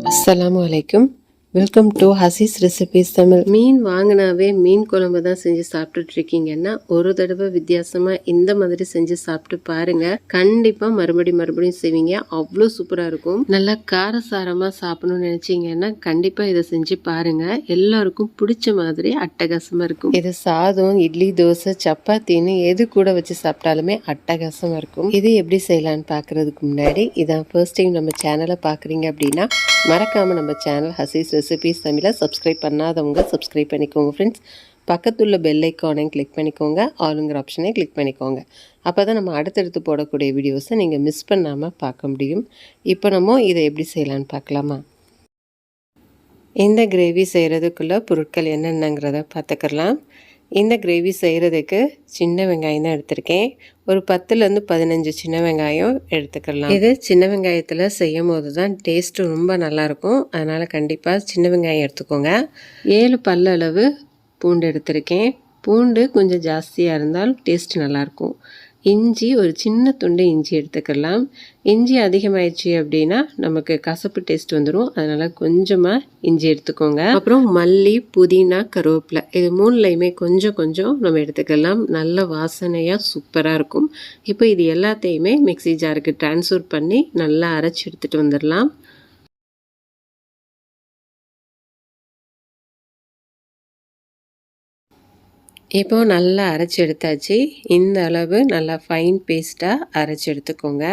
அஸ்ஸலாமு அலைக்கும். Welcome to Hasees recipes Tamil. மீன் வாங்கினாவே மீன் குழம்பு தான் செஞ்சு சாப்பிட்டுட்டு இருக்கீங்கன்னா ஒரு தடவை வித்தியாசமாக இந்த மாதிரி செஞ்சு சாப்பிட்டு பாருங்க. கண்டிப்பாக மறுபடியும் செய்வீங்க. அவ்வளோ சூப்பராக இருக்கும். நல்லா காரசாரமாக சாப்பிடணும்னு நினச்சிங்கன்னா கண்டிப்பாக இதை செஞ்சு பாருங்க. எல்லாருக்கும் பிடிச்ச மாதிரி அட்டகாசமாக இருக்கும். இது சாதம், இட்லி, தோசை, சப்பாத்தின்னு எது கூட வச்சு சாப்பிட்டாலுமே அட்டகாசமாக இருக்கும். இது எப்படி செய்யலான்னு பார்க்குறதுக்கு முன்னாடி இதான் ஃபர்ஸ்ட் டைம் நம்ம சேனலை பார்க்குறீங்க அப்படின்னா மறக்காமல் நம்ம சேனல் ஹசீஸ் ரெசிபீஸ் தமிழை சப்ஸ்கிரைப் பண்ணாதவங்க சப்ஸ்கிரைப் பண்ணிக்கோங்க ஃப்ரெண்ட்ஸ். பக்கத்துள்ள பெல் ஐக்கானையும் கிளிக் பண்ணிக்கோங்க, ஆளுங்கிற ஆப்ஷனையும் கிளிக் பண்ணிக்கோங்க. அப்போ தான் நம்ம அடுத்தடுத்து போடக்கூடிய வீடியோஸை நீங்கள் மிஸ் பண்ணாமல் பார்க்க முடியும். இப்போ நம்ம இதை எப்படி செய்யலான்னு பார்க்கலாமா? இந்த கிரேவி செய்கிறதுக்குள்ள பொருட்கள் என்னென்னங்கிறத பார்த்துக்கலாம். இந்த கிரேவி செய்கிறதுக்கு சின்ன வெங்காயம் தான் எடுத்திருக்கேன். ஒரு 10லேருந்து 15 சின்ன வெங்காயம் எடுத்துக்கலாம். இது சின்ன வெங்காயத்தில் செய்யும் போது தான் டேஸ்ட்டு ரொம்ப நல்லாயிருக்கும். அதனால் கண்டிப்பாக சின்ன வெங்காயம் எடுத்துக்கோங்க. 7 பல்லளவு பூண்டு எடுத்திருக்கேன். பூண்டு கொஞ்சம் ஜாஸ்தியாக இருந்தால் டேஸ்ட் நல்லாயிருக்கும். இஞ்சி ஒரு சின்ன துண்டு இஞ்சி எடுத்துக்கலாம். இஞ்சி அதிகமாகிடுச்சு அப்படின்னா நமக்கு கசப்பு டேஸ்ட் வந்துடும். அதனால் கொஞ்சமாக இஞ்சி எடுத்துக்கோங்க. அப்புறம் மல்லி, புதினா, கருவேப்பிலை இது 3லையுமே கொஞ்சம் கொஞ்சம் நம்ம எடுத்துக்கலாம். நல்ல வாசனையாக சூப்பராக இருக்கும். இப்போ இது எல்லாத்தையுமே மிக்ஸி ஜாருக்கு ட்ரான்ஸ்ஃபர் பண்ணி நல்லா அரைச்சி எடுத்துகிட்டு வந்துடலாம். இப்போது நல்லா அரைச்சி எடுத்தாச்சு. இந்த அளவு நல்லா ஃபைன் பேஸ்ட்டாக அரைச்சி எடுத்துக்கோங்க.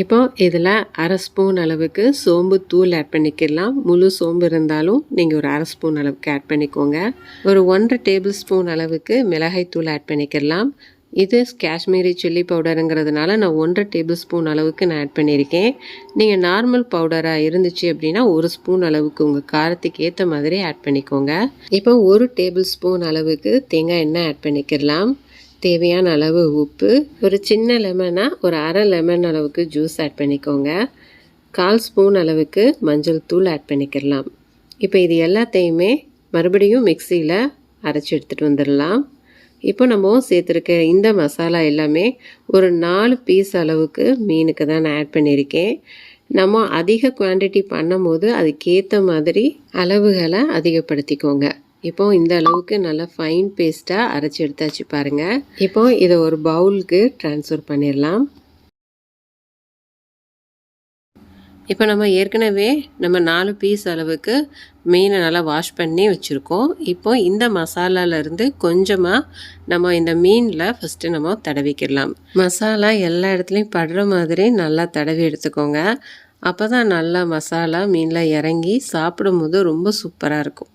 இப்போ இதில் 1/2 ஸ்பூன் அளவுக்கு சோம்பு தூள் ஆட் பண்ணிக்கலாம். முழு சோம்பு இருந்தாலும் நீங்கள் ஒரு 1/2 ஸ்பூன் அளவுக்கு ஆட் பண்ணிக்கோங்க. ஒரு 1/2 டேபிள் ஸ்பூன் அளவுக்கு மிளகாய் தூள் ஆட் பண்ணிக்கலாம். இது காஷ்மீரி சில்லி பவுடருங்கிறதுனால நான் 1/2 டேபிள் ஸ்பூன் அளவுக்கு நான் ஆட் பண்ணியிருக்கேன். நீங்கள் நார்மல் பவுடராக இருந்துச்சு அப்படின்னா 1 ஸ்பூன் அளவுக்கு உங்கள் காரத்துக்கு ஏற்ற மாதிரி ஆட் பண்ணிக்கோங்க. இப்போ 1 டேபிள் ஸ்பூன் அளவுக்கு தேங்காய் எண்ணெய் ஆட் பண்ணிக்கலாம். தேவையான அளவு உப்பு, ஒரு சின்ன லெமனாக ஒரு 1/2 லெமன் அளவுக்கு ஜூஸ் ஆட் பண்ணிக்கோங்க. 1/4 ஸ்பூன் அளவுக்கு மஞ்சள் தூள் ஆட் பண்ணிக்கலாம். இப்போ இது எல்லாத்தையுமே மறுபடியும் மிக்சியில் அரைச்சி எடுத்துகிட்டு வந்துடலாம். இப்போ நம்ம சேர்த்துருக்க இந்த மசாலா எல்லாமே ஒரு 4 பீஸ் அளவுக்கு மீனுக்கு தான் நான் ஆட் பண்ணியிருக்கேன். நம்ம அதிக குவான்டிட்டி பண்ணும் போது அதுக்கேற்ற மாதிரி அளவுகளை அதிகப்படுத்திக்கோங்க. இப்போ இந்த அளவுக்கு நல்லா ஃபைன் பேஸ்ட்டாக அரைச்சி எடுத்தாச்சு பாருங்கள். இப்போ இதை ஒரு பவுலுக்கு ட்ரான்ஸ்ஃபர் பண்ணிடலாம். இப்போ நம்ம ஏற்கனவே 4 பீஸ் அளவுக்கு மீனை நல்லா வாஷ் பண்ணி வச்சுருக்கோம். இப்போ இந்த மசாலாலேருந்து கொஞ்சமாக நம்ம இந்த மீனில் ஃபஸ்ட்டு நம்ம தடவிக்கிடலாம். மசாலா எல்லா இடத்துலையும் படுற மாதிரி நல்லா தடவி எடுத்துக்கோங்க. அப்போ தான் நல்லா மசாலா மீனில் இறங்கி சாப்பிடும்போது ரொம்ப சூப்பராக இருக்கும்.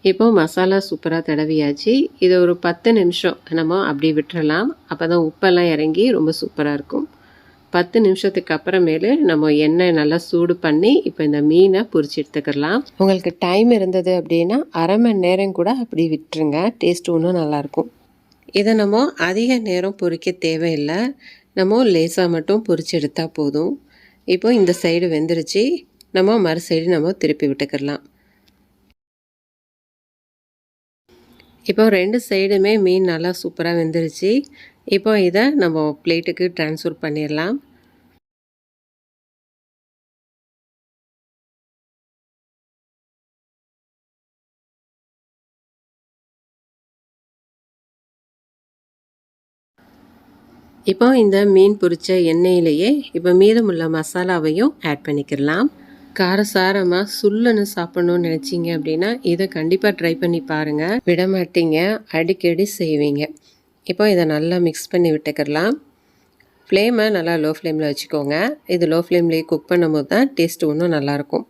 இப்போ மசாலா சூப்பராக தடவியாச்சு. இதை ஒரு 10 நிமிஷம் நம்ம அப்படியே விட்டுறலாம். அப்போ தான் உப்பெல்லாம் இறங்கி ரொம்ப சூப்பராக இருக்கும். 10 நிமிஷத்துக்கு அப்புறமேலு நம்ம எண்ணெய் நல்லா சூடு பண்ணி இப்போ இந்த மீனை பொரிச்சு எடுத்துக்கலாம். உங்களுக்கு டைம் இருந்தது அப்படின்னா 1/2 மணி நேரம் கூட அப்படி விட்டுருங்க. டேஸ்ட் இன்னும் நல்லாயிருக்கும். இதை நம்ம அதிக நேரம் பொரிக்க தேவையில்லை. நம்ம லேசாக மட்டும் பொரிச்சு எடுத்தால் போதும். இப்போ இந்த சைடு வெந்துருச்சு. நம்ம மறு சைடு நம்ம திருப்பி விட்டுக்கலாம். இப்போ 2 சைடுமே மீன் நல்லா சூப்பராக வெந்துருச்சு. இப்போ இதை நம்ம பிளேட்டுக்கு ட்ரான்ஸ்ஃபர் பண்ணிடலாம். இப்போ இந்த மீன் பொரிச்ச எண்ணெயிலேயே இப்போ மீதமுள்ள மசாலாவையும் ஆட் பண்ணிக்கலாம். காரசாரமாக சுல்லுன்னு சாப்பிட்ணுன்னு நினச்சிங்க அப்படின்னா இதை கண்டிப்பாக ட்ரை பண்ணி பாருங்கள். விட மாட்டீங்க, அடிக்கடி செய்வீங்க. இப்போ இதை நல்லா மிக்ஸ் பண்ணி விட்டுக்கலாம். ஃப்ளேமை நல்லா லோ ஃப்ளேமில் வச்சுக்கோங்க. இது லோ ஃப்ளேம்லேயே குக் பண்ணும்போது தான் டேஸ்ட் இன்னும் நல்லாயிருக்கும்.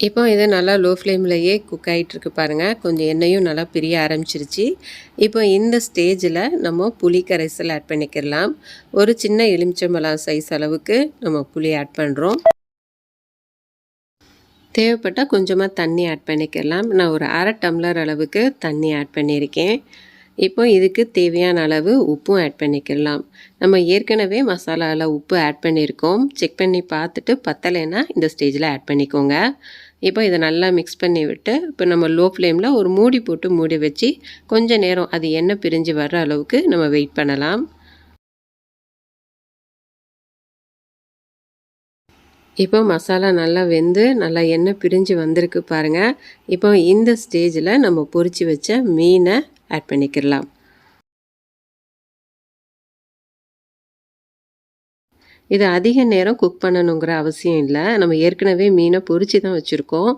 இப்போ இது நல்லா லோ ஃப்ளேம்லேயே குக் ஆகிட்டுருக்கு பாருங்கள். கொஞ்சம் எண்ணெயும் நல்லா பிரிய ஆரம்பிச்சிருச்சு. இப்போ இந்த ஸ்டேஜில் நம்ம புளி கரைசல் ஆட் பண்ணிக்கலாம். ஒரு சின்ன எலுமிச்சம்பழம் சைஸ் அளவுக்கு நம்ம புளி ஆட் பண்ணுறோம். தேவைப்பட்டால் கொஞ்சமாக தண்ணி ஆட் பண்ணிக்கலாம். நான் ஒரு அரை டம்ளர் அளவுக்கு தண்ணி ஆட் பண்ணியிருக்கேன். இப்போ இதுக்கு தேவையான அளவு உப்பும் ஆட் பண்ணிக்கலாம். நம்ம ஏற்கனவே மசாலாவில் உப்பு ஆட் பண்ணியிருக்கோம். செக் பண்ணி பார்த்துட்டு பத்தலைன்னா இந்த ஸ்டேஜில் ஆட் பண்ணிக்கோங்க. இப்போ இதை நல்லா மிக்ஸ் பண்ணி விட்டு இப்போ நம்ம லோ ஃப்ளேமில் ஒரு மூடி போட்டு மூடி வச்சு கொஞ்சம் நேரம் அது எண்ணெய் பிரிஞ்சு வர்ற அளவுக்கு நம்ம வெயிட் பண்ணலாம். இப்போ மசாலா நல்லா வெந்து நல்லா எண்ணெய் பிரிஞ்சு வந்திருக்கு பாருங்கள். இப்போ இந்த ஸ்டேஜில் நம்ம பொரிச்சு வச்ச மீனை ஆட் பண்ணிக்கலாம். இது அதிக நேரம் குக் பண்ணணுங்கிற அவசியம் இல்லை. நம்ம ஏற்கனவே மீனை பொரிச்சு தான் வச்சுருக்கோம்.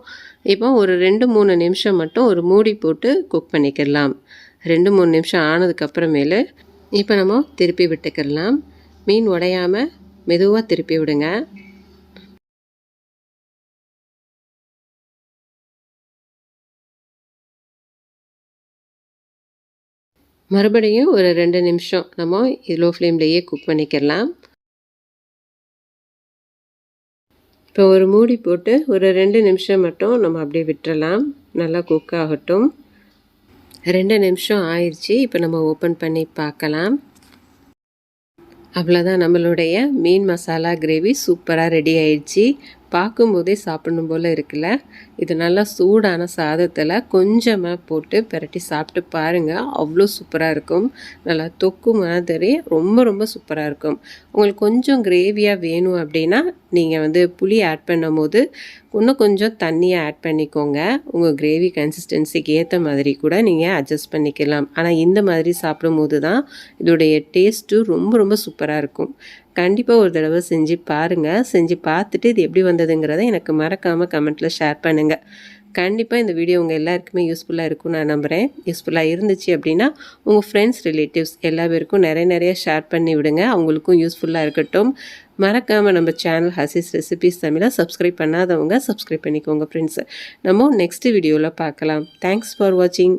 இப்போ ஒரு 2-3 நிமிஷம் மட்டும் ஒரு மூடி போட்டு குக் பண்ணிக்கலாம். 2-3 நிமிஷம் ஆனதுக்கப்புறமேலு இப்போ நம்ம திருப்பி விட்டுக்கலாம். மீன் உடையாமல் மெதுவாக திருப்பி விடுங்க. மறுபடியும் ஒரு 2 நிமிஷம் நம்ம லோ ஃப்ளேம்லேயே குக் பண்ணிக்கலாம். இப்போ ஒரு மூடி போட்டு ஒரு 2 நிமிஷம் மட்டும் நம்ம அப்படியே விட்டுறலாம். நல்லா குக் ஆகட்டும். 2 நிமிஷம் ஆயிடுச்சு. இப்போ நம்ம ஓப்பன் பண்ணி பார்க்கலாம். அவ்வளோதான், நம்மளுடைய மீன் மசாலா கிரேவி சூப்பராக ரெடி ஆயிடுச்சு. பார்க்கும்போதே சாப்பிடணும் போல் இருக்குல்ல. இது நல்லா சூடான சாதத்தில் கொஞ்சமாக போட்டு பிரட்டி சாப்பிட்டு பாருங்கள். அவ்வளோ சூப்பராக இருக்கும். நல்லா தொக்கு மாதிரி ரொம்ப ரொம்ப சூப்பராக இருக்கும். உங்களுக்கு கொஞ்சம் கிரேவியாக வேணும் அப்படின்னா நீங்கள் புளி ஆட் பண்ணும் போது இன்னும் கொஞ்சம் தண்ணியை ஆட் பண்ணிக்கோங்க. உங்கள் கிரேவி கன்சிஸ்டன்சிக்கு ஏற்ற மாதிரி கூட நீங்கள் அட்ஜஸ்ட் பண்ணிக்கலாம். ஆனால் இந்த மாதிரி சாப்பிடும்போது தான் இதோடைய டேஸ்ட்டு ரொம்ப ரொம்ப சூப்பராக இருக்கும். கண்டிப்பாக ஒரு தடவை செஞ்சு பாருங்கள். செஞ்சு பார்த்துட்டு இது எப்படி வந்ததுங்கிறத எனக்கு மறக்காமல் கமெண்ட்டில் ஷேர் பண்ணுங்கள். கண்டிப்பாக இந்த வீடியோ உங்கள் எல்லாருக்குமே யூஸ்ஃபுல்லாக இருக்கும்னு நான் நம்புகிறேன். யூஸ்ஃபுல்லாக இருந்துச்சு அப்படின்னா உங்கள் ஃப்ரெண்ட்ஸ், ரிலேட்டிவ்ஸ் எல்லா பேருக்கும் நிறைய ஷேர் பண்ணி விடுங்க. அவங்களுக்கும் யூஸ்ஃபுல்லாக இருக்கட்டும். மறக்காமல் நம்ம சேனல் ஹசீஸ் ரெசிபீஸ் தமிழை சப்ஸ்கிரைப் பண்ணாதவங்க சப்ஸ்கிரைப் பண்ணிக்கோங்க ஃப்ரெண்ட்ஸ். நம்ம நெக்ஸ்ட் வீடியோவில் பார்க்கலாம். தேங்க்ஸ் ஃபார் வாட்சிங்.